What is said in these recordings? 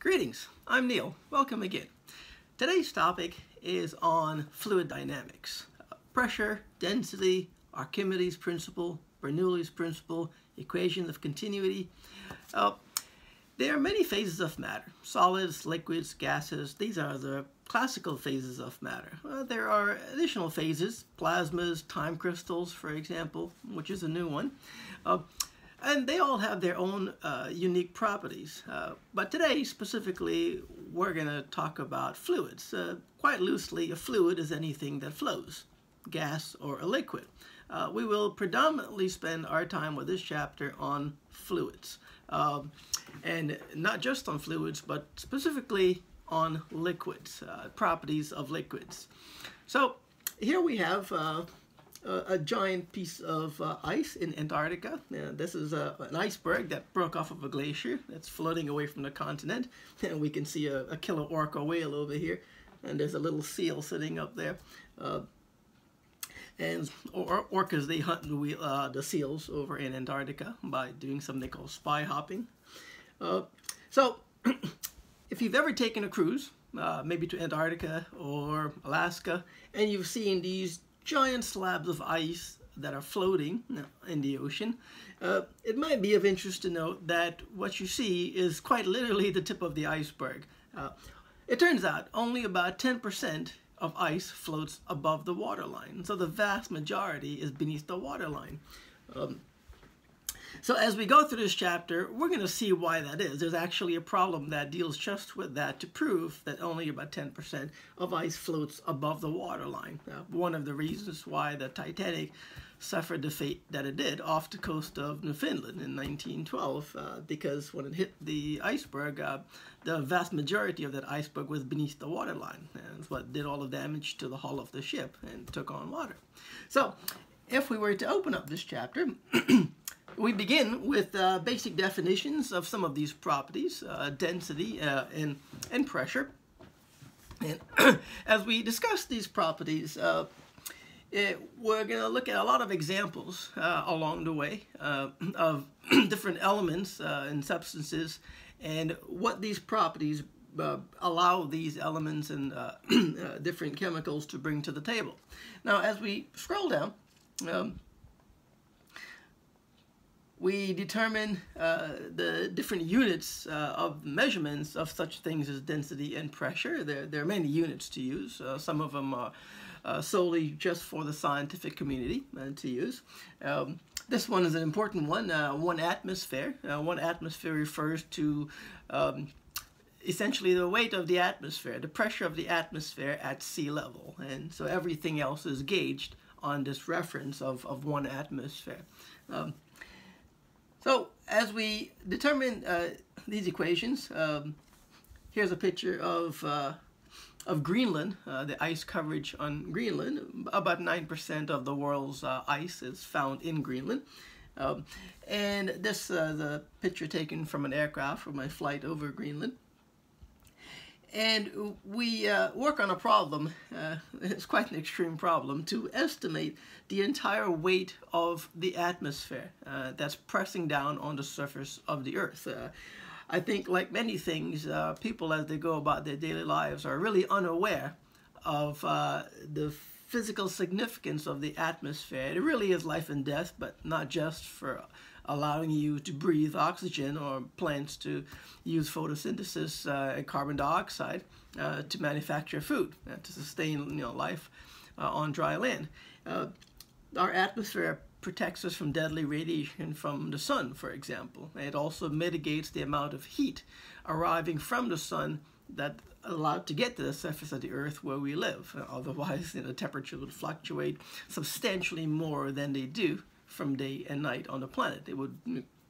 Greetings, I'm Neil. Welcome again. Today's topic is on fluid dynamics. Pressure, density, Archimedes Principle, Bernoulli's Principle, equation of continuity. There are many phases of matter. Solids, liquids, gases, these are the classical phases of matter. There are additional phases, plasmas, time crystals, for example, which is a new one. And they all have their own unique properties. But today, specifically, we're going to talk about fluids. Quite loosely, a fluid is anything that flows, gas or a liquid. We will predominantly spend our time with this chapter on fluids. And not just on fluids, but specifically on liquids, properties of liquids. So here we have a giant piece of ice in Antarctica. This is an iceberg that broke off of a glacier that's floating away from the continent. And we can see a killer orca whale over here. And there's a little seal sitting up there. And orcas, they hunt the seals over in Antarctica by doing something called spy hopping. So if you've ever taken a cruise, maybe to Antarctica or Alaska, and you've seen these giant slabs of ice that are floating in the ocean, it might be of interest to note that what you see is quite literally the tip of the iceberg. It turns out only about 10% of ice floats above the waterline, so the vast majority is beneath the waterline. So as we go through this chapter, we're going to see why that is. There's actually a problem that deals just with that to prove that only about 10% of ice floats above the waterline. One of the reasons why the Titanic suffered the fate that it did off the coast of Newfoundland in 1912, because when it hit the iceberg, the vast majority of that iceberg was beneath the waterline. And that's what did all the damage to the hull of the ship and took on water. So if we were to open up this chapter, we begin with basic definitions of some of these properties, density and pressure. And as we discuss these properties, we're going to look at a lot of examples along the way of different elements and substances and what these properties allow these elements and different chemicals to bring to the table. Now, as we scroll down, we determine the different units of measurements of such things as density and pressure. There are many units to use. Some of them are solely just for the scientific community to use. This one is an important one, 1 atmosphere. 1 atmosphere refers to essentially the weight of the atmosphere, the pressure of the atmosphere at sea level. And so everything else is gauged on this reference of 1 atmosphere. So as we determine these equations, here's a picture of Greenland, the ice coverage on Greenland. About 9% of the world's ice is found in Greenland. And this is a picture taken from an aircraft from my flight over Greenland. And we work on a problem, it's quite an extreme problem, to estimate the entire weight of the atmosphere that's pressing down on the surface of the Earth. I think, like many things, people as they go about their daily lives are really unaware of the physical significance of the atmosphere. It really is life and death, but not just for allowing you to breathe oxygen or plants to use photosynthesis and carbon dioxide to manufacture food, to sustain life on dry land. Our atmosphere protects us from deadly radiation from the sun, for example. It also mitigates the amount of heat arriving from the sun that allowed to get to the surface of the Earth where we live. Otherwise, temperature would fluctuate substantially more than they do from day and night on the planet. It would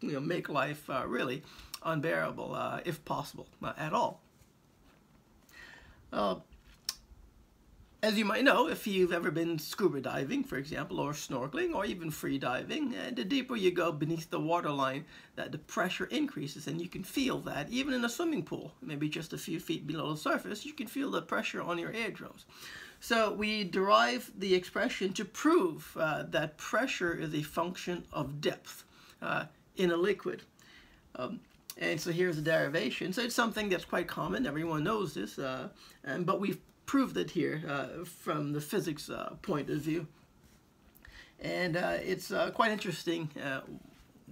make life really unbearable, if possible, at all. As you might know, if you've ever been scuba diving, for example, or snorkeling, or even free diving, the deeper you go beneath the waterline, that the pressure increases, and you can feel that even in a swimming pool, maybe just a few feet below the surface, you can feel the pressure on your eardrums. So we derive the expression to prove that pressure is a function of depth in a liquid. And so here's the derivation. So it's something that's quite common. Everyone knows this, but we've proved it here from the physics point of view. And it's quite interesting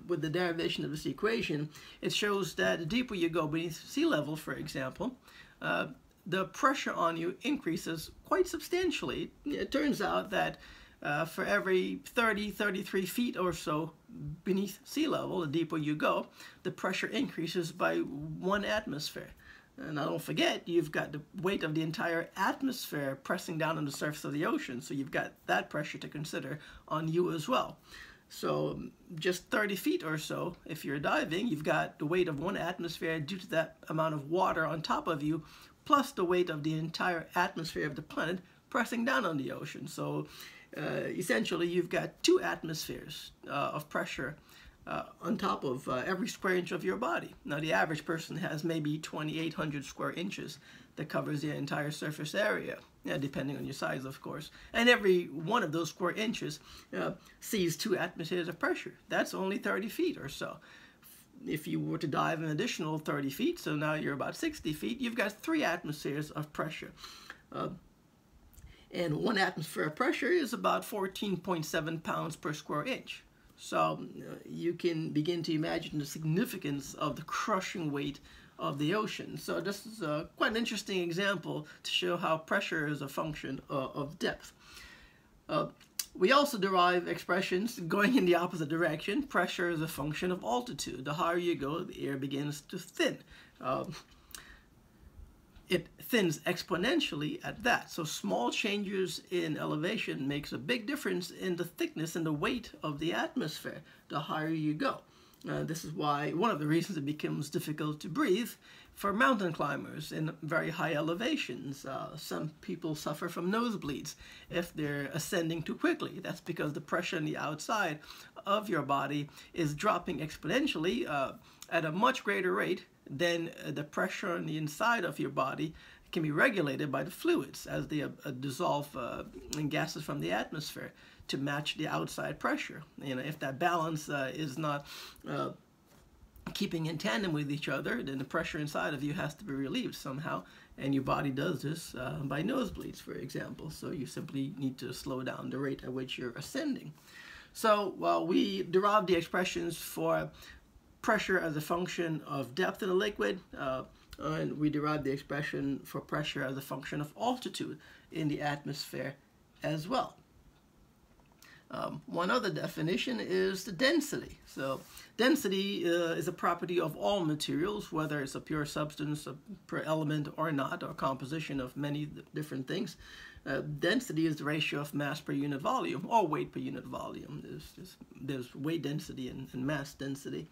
with the derivation of this equation. It shows that the deeper you go beneath sea level, for example, the pressure on you increases quite substantially. It turns out that for every 33 feet or so beneath sea level, the deeper you go, the pressure increases by 1 atmosphere. And now don't forget, you've got the weight of the entire atmosphere pressing down on the surface of the ocean, so you've got that pressure to consider on you as well. So just 30 feet or so, if you're diving, you've got the weight of 1 atmosphere due to that amount of water on top of you, plus the weight of the entire atmosphere of the planet pressing down on the ocean. So essentially, you've got 2 atmospheres of pressure on top of every square inch of your body. Now, the average person has maybe 2,800 square inches that covers the entire surface area, depending on your size, of course. And every one of those square inches sees 2 atmospheres of pressure. That's only 30 feet or so. If you were to dive an additional 30 feet, so now you're about 60 feet, you've got 3 atmospheres of pressure. And 1 atmosphere of pressure is about 14.7 pounds per square inch. So you can begin to imagine the significance of the crushing weight of the ocean. So this is quite an interesting example to show how pressure is a function of depth. We also derive expressions going in the opposite direction. Pressure is a function of altitude. The higher you go, the air begins to thin. It thins exponentially at that. So small changes in elevation makes a big difference in the thickness and the weight of the atmosphere the higher you go. This is why one of the reasons it becomes difficult to breathe for mountain climbers in very high elevations. Some people suffer from nosebleeds if they're ascending too quickly. That's because the pressure on the outside of your body is dropping exponentially at a much greater rate than the pressure on the inside of your body can be regulated by the fluids as they dissolve in gases from the atmosphere to match the outside pressure. You know, if that balance is not keeping in tandem with each other, then the pressure inside of you has to be relieved somehow, and your body does this by nosebleeds, for example. So you simply need to slow down the rate at which you're ascending. So we derived the expressions for pressure as a function of depth in a liquid, and we derived the expression for pressure as a function of altitude in the atmosphere as well. One other definition is the density. So density is a property of all materials, whether it's a pure substance, a pure element or not, or composition of many different things. Density is the ratio of mass per unit volume, or weight per unit volume. There's weight density and mass density.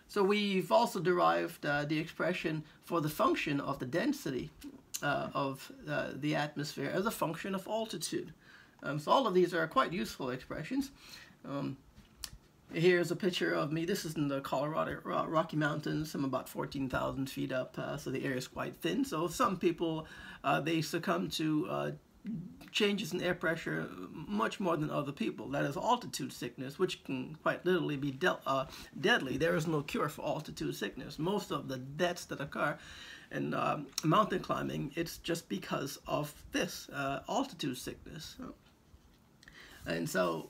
So we've also derived the expression for the function of the density of the atmosphere as a function of altitude. So all of these are quite useful expressions. Here's a picture of me. This is in the Colorado Rocky Mountains. I'm about 14,000 feet up, so the air is quite thin. So some people, they succumb to changes in air pressure much more than other people. That is altitude sickness, which can quite literally be deadly. There is no cure for altitude sickness. Most of the deaths that occur in mountain climbing, it's just because of this altitude sickness. And so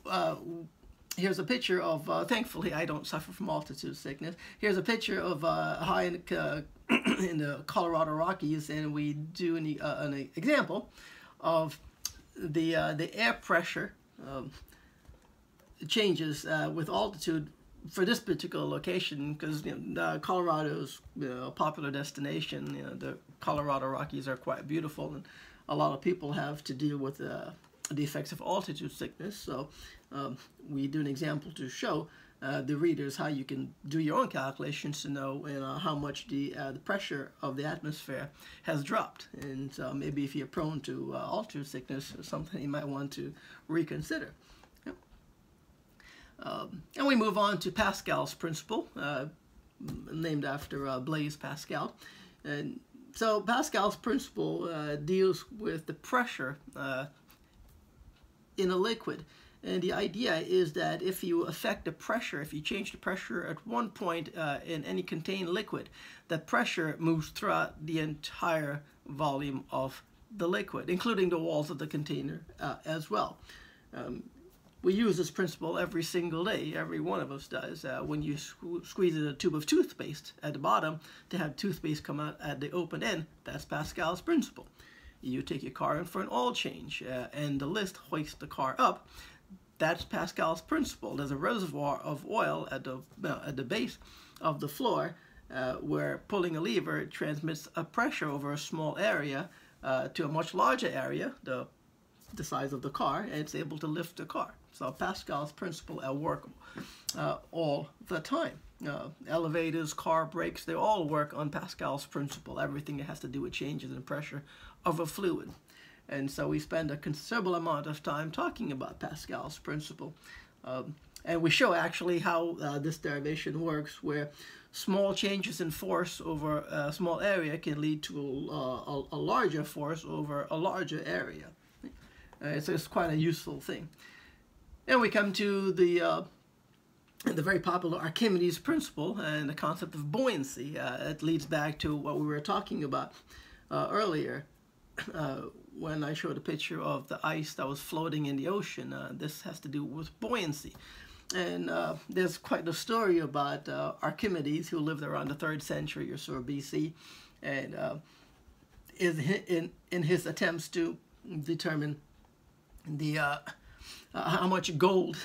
here's a picture of, thankfully I don't suffer from altitude sickness. Here's a picture of high in the Colorado Rockies, and we do an example of the air pressure changes with altitude for this particular location, because Colorado is a popular destination. The Colorado Rockies are quite beautiful, and a lot of people have to deal with the effects of altitude sickness. So we do an example to show the readers how you can do your own calculations to know how much the pressure of the atmosphere has dropped. And so maybe if you're prone to altitude sickness, it's something you might want to reconsider. And we move on to Pascal's principle, named after Blaise Pascal. And so Pascal's principle deals with the pressure in a liquid. And the idea is that if you affect the pressure, if you change the pressure at one point in any contained liquid, that pressure moves throughout the entire volume of the liquid, including the walls of the container as well. We use this principle every single day. Every one of us does. When you squeeze a tube of toothpaste at the bottom to have toothpaste come out at the open end, that's Pascal's principle. You take your car in for an oil change and the lift hoists the car up. That's Pascal's principle. There's a reservoir of oil at the base of the floor where pulling a lever transmits a pressure over a small area to a much larger area, the size of the car, and it's able to lift the car. So Pascal's principle at work all the time. Elevators, car brakes, they all work on Pascal's principle. Everything that has to do with changes in pressure of a fluid. And so we spend a considerable amount of time talking about Pascal's principle. And we show actually how this derivation works, where small changes in force over a small area can lead to a larger force over a larger area. It's quite a useful thing. And we come to the very popular Archimedes Principle and the concept of buoyancy. It leads back to what we were talking about earlier when I showed a picture of the ice that was floating in the ocean. This has to do with buoyancy. And there's quite a story about Archimedes, who lived around the 3rd century or so BC, and in his attempts to determine the how much gold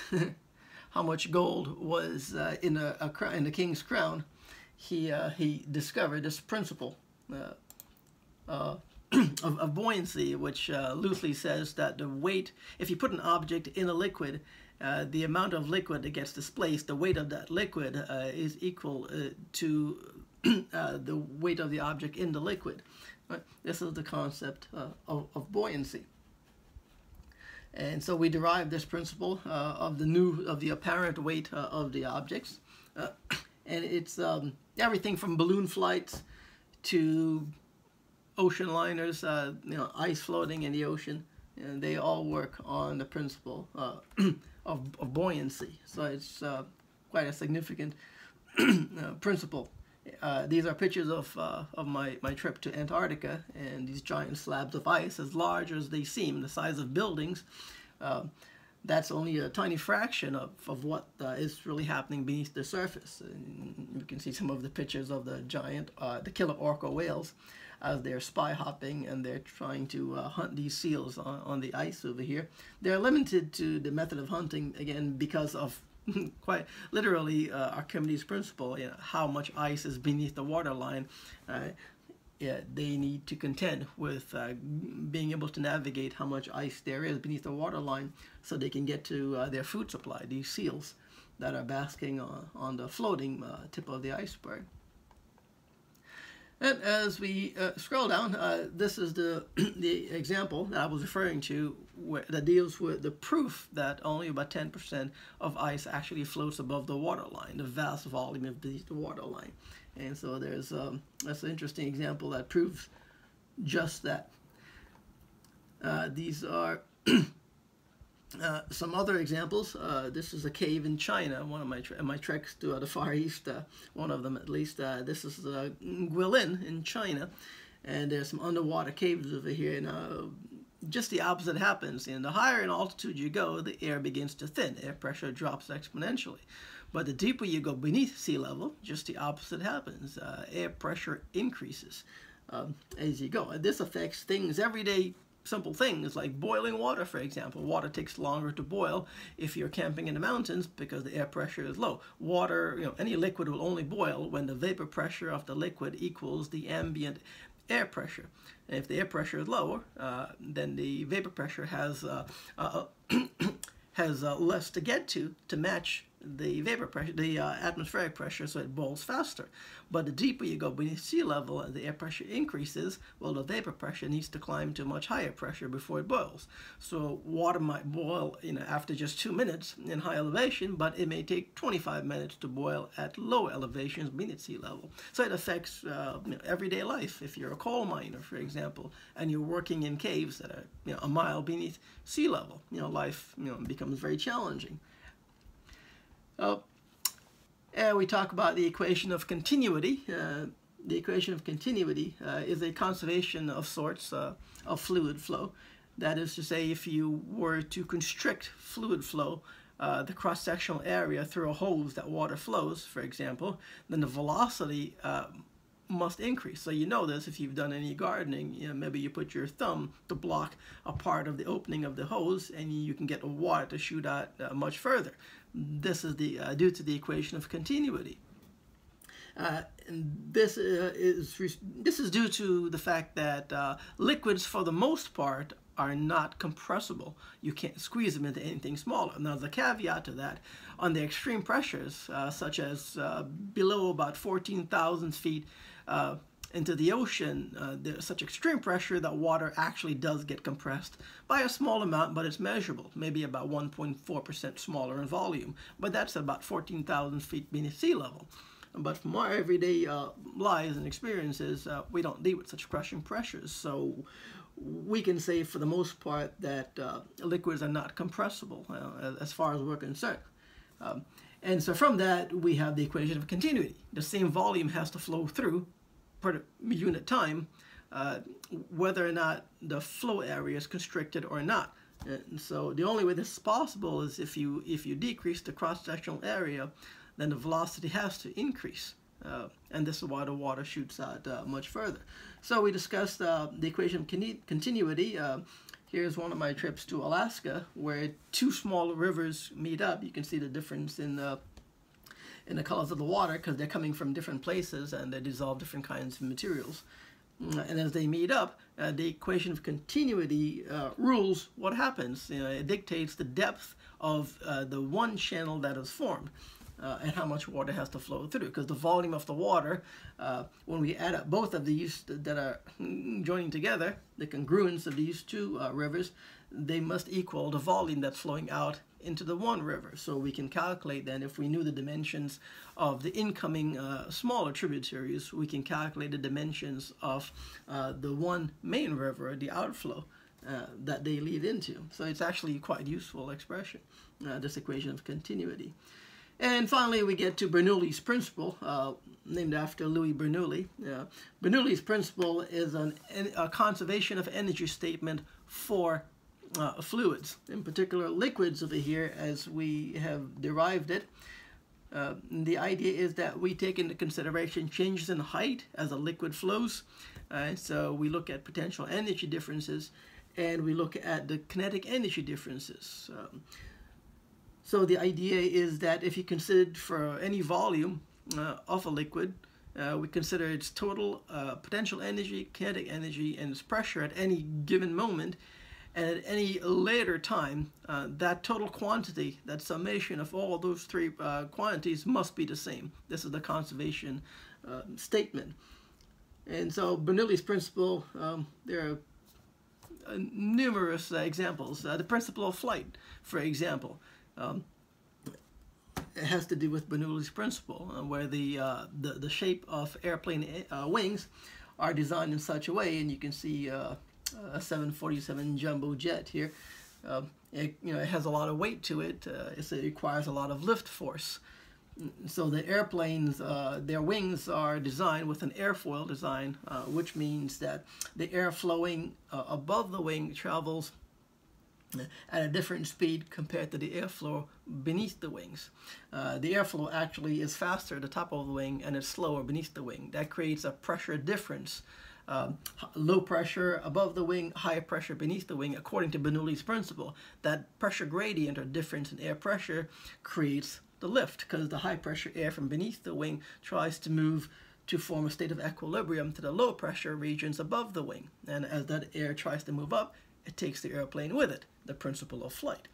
was in the king's crown, he discovered this principle of buoyancy, which loosely says that the weight, if you put an object in a liquid, the amount of liquid that gets displaced, the weight of that liquid is equal to the weight of the object in the liquid. Right? This is the concept of buoyancy. And so we derive this principle of the apparent weight of the objects, and it's everything from balloon flights to ocean liners, ice floating in the ocean, and they all work on the principle of buoyancy. So it's quite a significant principle. These are pictures of my trip to Antarctica, and these giant slabs of ice, as large as they seem, the size of buildings. That's only a tiny fraction of what is really happening beneath the surface. And you can see some of the pictures of the giant, the killer orca whales, as they're spy hopping and they're trying to hunt these seals on the ice over here. They're limited to the method of hunting, again, because of quite literally Archimedes' principle, how much ice is beneath the waterline. They need to contend with being able to navigate how much ice there is beneath the waterline so they can get to their food supply, these seals that are basking on the floating tip of the iceberg. And as we scroll down, this is the example that I was referring to that deals with the proof that only about 10% of ice actually floats above the waterline, the vast volume of the waterline. And so there's that's an interesting example that proves just that. These are some other examples. This is a cave in China, one of my treks to the Far East, one of them at least. This is Guilin in China, and there's some underwater caves over here. And just the opposite happens. The higher in altitude you go, the air begins to thin. Air pressure drops exponentially. But the deeper you go beneath sea level, just the opposite happens. Air pressure increases as you go. And this affects things, everyday simple things like boiling water, for example. Water takes longer to boil if you're camping in the mountains because the air pressure is low. Water, any liquid will only boil when the vapor pressure of the liquid equals the ambient air pressure. And if the air pressure is lower, then the vapor pressure has less to get to match the vapor pressure, the atmospheric pressure, so it boils faster. But the deeper you go beneath sea level and the air pressure increases, well, the vapor pressure needs to climb to a much higher pressure before it boils. So water might boil, after just 2 minutes in high elevation, but it may take 25 minutes to boil at low elevations beneath sea level. So it affects everyday life. If you're a coal miner, for example, and you're working in caves that are a mile beneath sea level, life becomes very challenging. And we talk about the equation of continuity. The equation of continuity is a conservation of sorts of fluid flow. That is to say, if you were to constrict fluid flow, the cross-sectional area through a hose that water flows, for example, then the velocity must increase. So you know this if you've done any gardening. Maybe you put your thumb to block a part of the opening of the hose, and you can get the water to shoot out much further. This is due to the equation of continuity. This is due to the fact that liquids, for the most part, are not compressible. You can't squeeze them into anything smaller. Now, there's a caveat to that. On the extreme pressures, such as below about 14,000 feet into the ocean, there's such extreme pressure that water actually does get compressed by a small amount, but it's measurable, maybe about 1.4% smaller in volume. But that's about 14,000 feet beneath sea level. But from our everyday lives and experiences, we don't deal with such crushing pressures. So we can say for the most part that liquids are not compressible as far as we're concerned. And so from that, we have the equation of continuity. The same volume has to flow through per unit time, whether or not the flow area is constricted or not. And so the only way this is possible is if you decrease the cross-sectional area, then the velocity has to increase. And this is why the water shoots out much further. So we discussed the equation of continuity. Here's one of my trips to Alaska, where two small rivers meet up. You can see the difference in the colors of the water because they're coming from different places and they dissolve different kinds of materials. And as they meet up, the equation of continuity rules what happens. It dictates the depth of the one channel that is formed. And how much water has to flow through, because the volume of the water, when we add up both of these that are joining together, the congruence of these two rivers, they must equal the volume that's flowing out into the one river. So we can calculate then, if we knew the dimensions of the incoming smaller tributaries, we can calculate the dimensions of the one main river, the outflow, that they lead into. So it's actually quite a useful expression, this equation of continuity. And finally, we get to Bernoulli's principle, named after Louis Bernoulli. Bernoulli's principle is a conservation of energy statement for fluids, in particular liquids over here, as we have derived it. The idea is that we take into consideration changes in height as a liquid flows. So we look at potential energy differences, and we look at the kinetic energy differences. So the idea is that if you consider for any volume of a liquid, we consider its total potential energy, kinetic energy, and its pressure at any given moment. And at any later time, that total quantity, that summation of all those three quantities must be the same. This is the conservation statement. And so Bernoulli's principle, there are numerous examples. The principle of flight, for example. It has to do with Bernoulli's principle, where the shape of airplane wings are designed in such a way, and you can see a 747 jumbo jet here. It has a lot of weight to it. It requires a lot of lift force. So the airplanes, their wings are designed with an airfoil design, which means that the air flowing above the wing travels at a different speed compared to the airflow beneath the wings. The airflow actually is faster at the top of the wing and it's slower beneath the wing. That creates a pressure difference. Low pressure above the wing, high pressure beneath the wing, according to Bernoulli's principle. That pressure gradient or difference in air pressure creates the lift, because the high pressure air from beneath the wing tries to move to form a state of equilibrium to the low pressure regions above the wing. And as that air tries to move up, it takes the airplane with it, the principle of flight.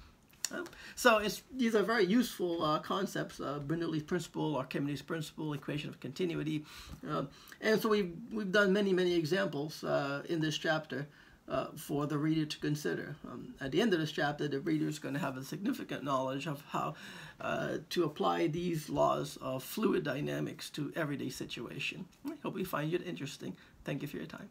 So these are very useful concepts: Bernoulli's principle, Archimedes' principle, equation of continuity, and so we've done many examples in this chapter for the reader to consider. At the end of this chapter, the reader is going to have a significant knowledge of how to apply these laws of fluid dynamics to everyday situation. I hope you find it interesting. Thank you for your time.